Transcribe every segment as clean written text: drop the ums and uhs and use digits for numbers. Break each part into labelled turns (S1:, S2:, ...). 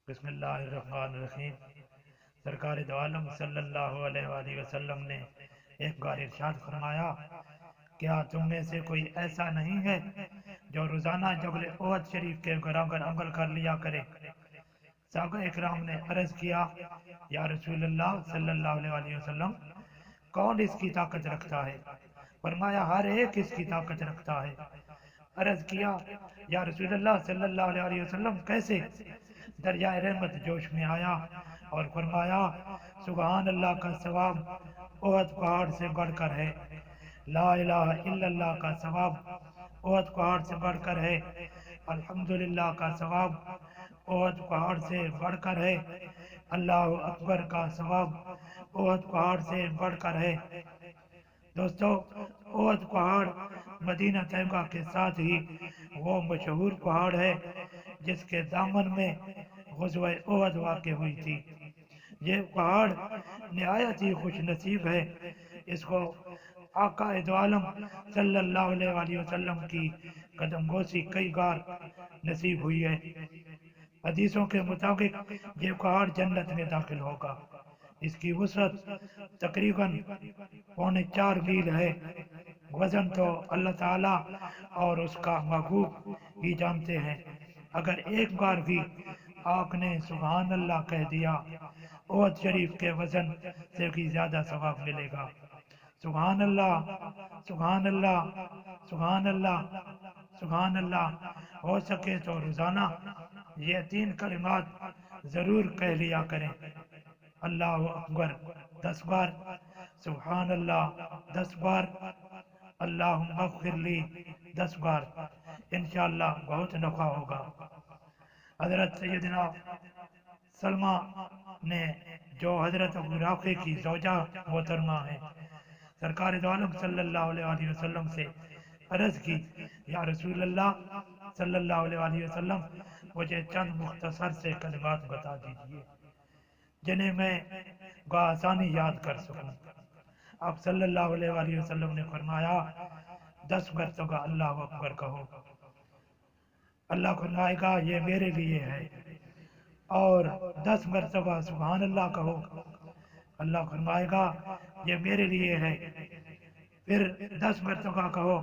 S1: بسم اللہ الرحمن الرحیم۔ سرکار دو عالم صلی اللہ علیہ وآلہ وسلم نے ایک بار ارشاد فرمایا، کیا تم میں سے کوئی ایسا نہیں ہے جو روزانہ جبل احد شریف کے برابر عمل کر لیا کرے؟ صحابہ اکرام نے عرض کیا، یا رسول اللہ صلی اللہ علیہ وآلہ وسلم، کون اس کی طاقت رکھتا ہے؟ فرمایا، ہر ایک اس کی طاقت رکھتا ہے۔ عرض کیا، یا رسول اللہ صلی اللہ علیہ وآلہ وسلم، کیسے؟ دریائے رحمت جوش میں آیا اور فرمایا، سبحان اللہ کا ثواب احد پہاڑ سے بڑھ کر ہے، لا الہ الا اللہ کا ثواب احد پہاڑ سے بڑھ کر ہے، الحمدللہ کا ثواب احد پہاڑ سے بڑھ کر ہے، اللہ اکبر کا ثواب احد پہاڑ سے بڑھ کر ہے۔ دوستو، احد پہاڑ مدینہ طیبہ کے ساتھ ہی وہ مشہور پہاڑ ہے جس کے دامن میں غزوہ احد واقع ہوئی تھی۔ یہ پہاڑ نہایت ہی خوش نصیب ہے، اس کو آقا دو عالم صلی اللہ علیہ وآلہ وسلم کی قدم بوسی کئی بار نصیب ہوئی ہے۔ حدیثوں کے مطابق یہ پہاڑ جنت میں داخل ہوگا۔ اس کی وسعت تقریباً 4.25 میل ہے۔ وزن تو اللہ تعالیٰ اور اس کا محبوب ہی جانتے ہیں۔ اگر ایک بار بھی آپ نے سبحان اللہ کہہ دیا، احد شریف کے وزن سے بھی زیادہ ثواب ملے گا۔ سبحان اللہ، سبحان اللہ، سبحان اللہ، سبحان اللہ۔ ہو سکے تو روزانہ یہ 3 کلمات ضرور کہہ لیا کریں۔ اللہ اکبر 10 بار، سبحان اللہ 10 بار، اللہم اغفر لی 10 بار، انشاءاللہ بہت نفع ہوگا۔ حضرت سیدنا سلمہ نے، جو حضرت ابو رافع کی زوجہ محترمہ ہے، سرکار دو عالم صلی اللہ علیہ وآلہ وسلم سے عرض کی، یا رسول اللہ صلی اللہ علیہ وآلہ وسلم، مجھے چند مختصر سے کلمات بتا دیجئے جنہیں میں بآسانی یاد کر سکوں۔ آپ صلی اللہ علیہ وآلہ وسلم نے فرمایا، 10 مرتبہ اللہ اکبر کہو، اللہ فرمائے گا یہ میرے لیے ہے، اور 10 مرتبہ سبحان اللہ کہو، اللہ فرمائے گا یہ میرے لیے ہے، پھر 10 مرتبہ کہو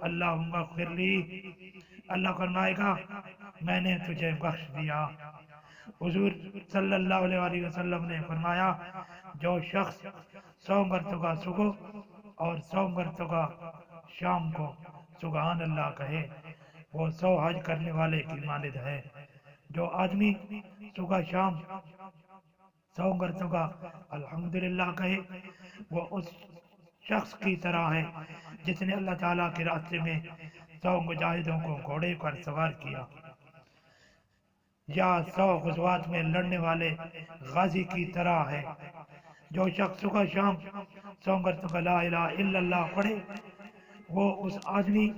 S1: اللہم اغفر لی، اللہ فرمائے گا میں نے تجھے بخش دیا۔ حضور صلی اللہ علیہ وآلہ وسلم نے فرمایا، جو شخص 100 مرتبہ صبح اور 100 مرتبہ شام کو سبحان اللہ کہے، وہ 100 حج کرنے والے کی مانند ہے۔ جو آدمی صبح شام 100 مرتبہ الحمدللہ کہے، وہ اس شخص کی طرح ہے جس نے اللہ تعالیٰ کے راستے میں 100 مجاہدوں کو گھوڑے پر سوار کیا، یا 100 غزوات میں لڑنے والے غازی کی طرح ہے۔ جو شخص صبح شام 100 مرتبہ لا الہ الا اللہ پڑھے، وہ اس آدمی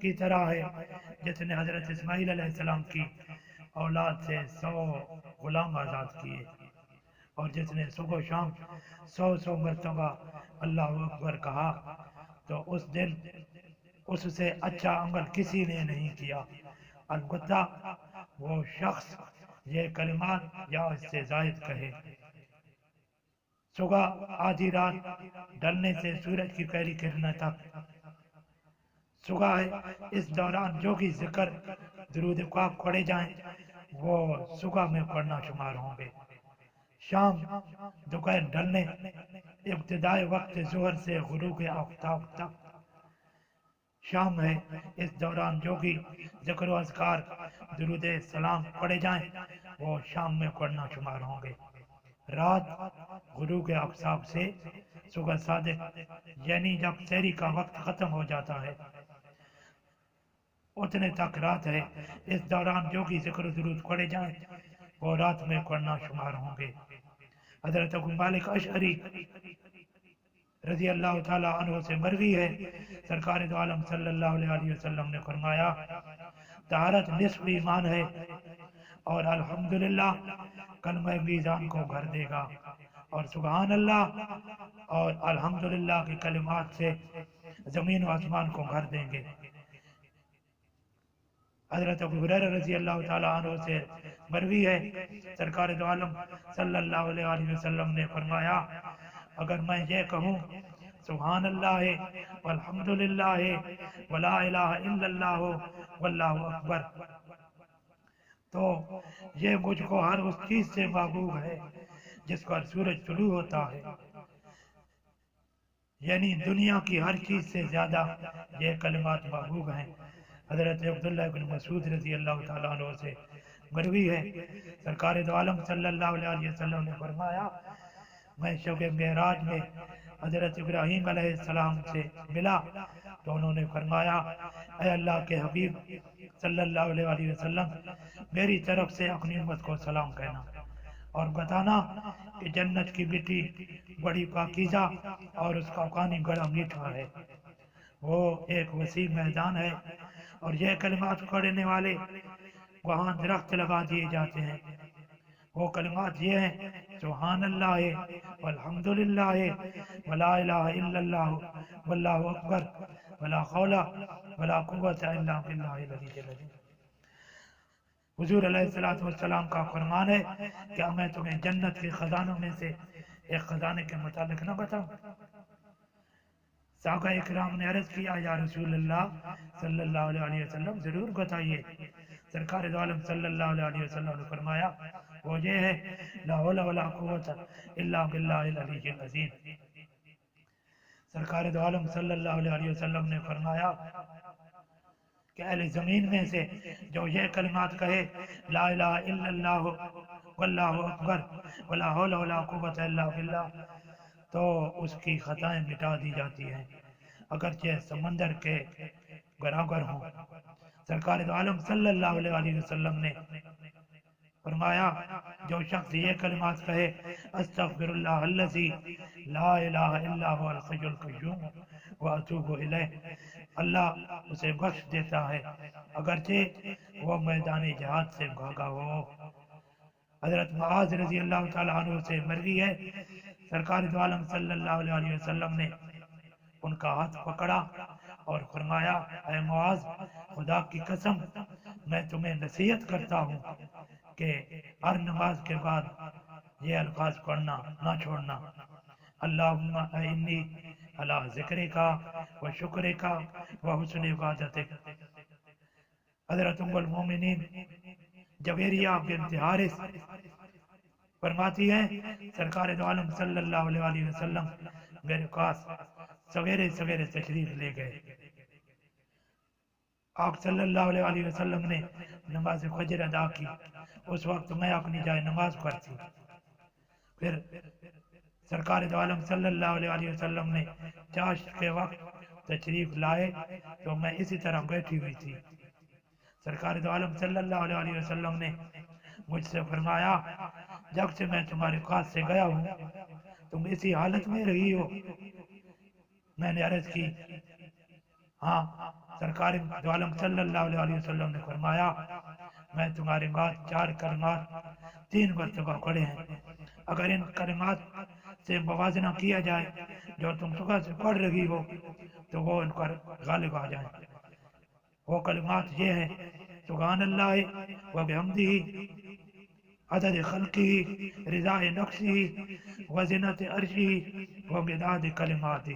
S1: کی طرح ہے جس نے حضرت اسماعیل علیہ السلام کی اولاد سے 100 غلام آزاد کیے، اور جس نے صبح شام 100 مرتبہ اللہ اکبر کہا، تو اس دن اس سے اچھا عمل کسی نے نہیں کیا، البتہ وہ شخص یہ کلمات یا اس سے زائد کہے۔ صبح آدھی رات ڈھلنے سے سورج کی پہلی کرنیں تک صبح ہے، اس دوران جو بھی ذکر درود پاک پڑھے جائیں وہ صبح میں پڑھنا شمار ہوں گے۔ شام دوپہر ڈھلنے، ابتدائی وقت ظہر سے غروب آفتاب تک شام ہے، اس دوران جو بھی ذکر و اذکار درود سلام پڑھے جائیں وہ شام میں پڑھنا شمار ہوں گے۔ رات غروب آفتاب سے صبح صادق، یعنی جب سحری کا وقت ختم ہو جاتا ہے، اتنے تک رات ہے، اس دوران جو بھی ذکر و درود پڑھے جائیں وہ رات میں پڑھنا شمار ہوں گے۔ حضرت ابو مالک اشعری رضی اللہ تعالیٰ عنہ سے مروی ہے، سرکار دو عالم صلی اللہ علیہ وسلم نے فرمایا، طہارت نصف ایمان ہے، اور الحمدللہ کلمہ میزان کو بھر دے گا، اور سبحان اللہ اور الحمدللہ کی کلمات سے زمین و آسمان کو بھر دیں گے۔ حضرت ابو ہریرہ رضی اللہ تعالیٰ عنہ سے مروی ہے سرکار دو عالم صلی اللہ علیہ وسلم نے فرمایا اگر میں یہ کہوں سبحان اللہ والحمد للہ ولا الہ الا اللہ واللہ اکبر تو یہ مجھ کو ہر اس چیز سے محبوب ہے جس پر سورج طلوع ہوتا ہے، یعنی دنیا کی ہر چیز سے زیادہ یہ کلمات محبوب ہیں۔ حضرت عبداللہ بن مسعود رضی اللہ تعالیٰ عنہ سے مروی ہے سرکار دو عالم صلی اللہ علیہ وسلم نے فرمایا میں شب معراج میں حضرت ابراہیم علیہ السلام سے ملا تو انہوں نے فرمایا اے اللہ کے حبیب صلی اللہ علیہ وسلم میری طرف سے اپنی امت کو سلام کہنا اور بتانا کہ جنت کی مٹی بڑی پاکیزہ اور اس کا پانی بڑا میٹھا ہے، وہ ایک وسیع میدان ہے اور یہ کلمات پڑھنے والے وہاں درخت لگا دیے جاتے ہیں۔ وہ کلمات یہ ہیں سبحان اللہ والحمد للہ ولا الہ الا اللہ واللہ اکبر ولا حول ولا قوت الا باللہ العلی العظیم۔ حضور علیہ الصلوۃ والسلام کا فرمان ہے کیا میں تمہیں جنت کے خزانوں میں سے ایک خزانے کے متعلق نہ بتاؤں؟ صحابہ اکرام نے عرض کیا یا رسول اللہ صلی اللہ علیہ وسلم ضرور بتائیے۔ سرکار دو عالم صلی اللہ علیہ وسلم نے فرمایا وہ یہ ہے لا حول ولا قوت الا باللہ العلی العظیم۔ سرکار دو عالم صلی اللہ علیہ وسلم نے فرمایا کہ اہل زمین میں سے جو یہ کلمات کہے لا الہ الا اللہ واللہ اکبر ولا حول ولا قوت الا باللہ تو اس کی خطائیں مٹا دی جاتی ہیں اگرچہ سمندر کے برابر ہوں۔ سرکار دو عالم صلی اللہ علیہ وسلم نے فرمایا جو شخص یہ کلمات کہے استغفر اللہ الذی لا الہ الا هو الحی القیوم واتوب الیہ اللہ اسے بخش دیتا ہے اگرچہ وہ میدان جہاد سے بھاگا ہو۔ حضرت معاذ رضی اللہ تعالیٰ عنہ سے مروی ہے سرکار دو عالم صلی اللہ علیہ وسلم نے ان کا ہاتھ پکڑا اور فرمایا اے معاذ خدا کی قسم میں تمہیں نصیحت کرتا ہوں کہ ہر نماز کے بعد یہ الفاظ پڑھنا نہ چھوڑنا اللہم اعنی علی ذکرک و شکرک و حسن عبادتک۔ حضرت ام المومنین جویریہ بنت حارث فرماتی ہیں سرکار دو عالم صلی اللہ علیہ وسلم میرے پاس سویرے سویرے تشریف لے گئے۔ آپ صلی اللہ علیہ وسلم نے نماز فجر ادا کی، اس وقت میں اپنی جائے نماز پر تھی۔ پھر سرکار دو عالم صلی اللہ علیہ وسلم نے چاشت کے وقت تشریف لائے تو میں اسی طرح بیٹھی ہوئی تھی۔ سرکار دو عالم صلی اللہ علیہ وسلم نے مجھ سے فرمایا جب سے میں تمہارے پاس سے گیا ہوں تم اسی حالت میں رہی ہو؟ میں نے عرض کی ہاں۔ سرکار دو عالم صلی اللہ علیہ وسلم نے فرمایا میں تمہارے بعد 4 کلمات 3 مرتبہ پڑھے ہیں، اگر ان کلمات سے موازنہ کیا جائے جو تم صبح سے پڑھ رہی ہو تو وہ ان پر غالب آ جائیں۔ وہ کلمات یہ ہیں سبحان اللہ و بحمدہ عدد خلقہ رضا نفسہ و زنت عرشہ و مداد کلماتہ۔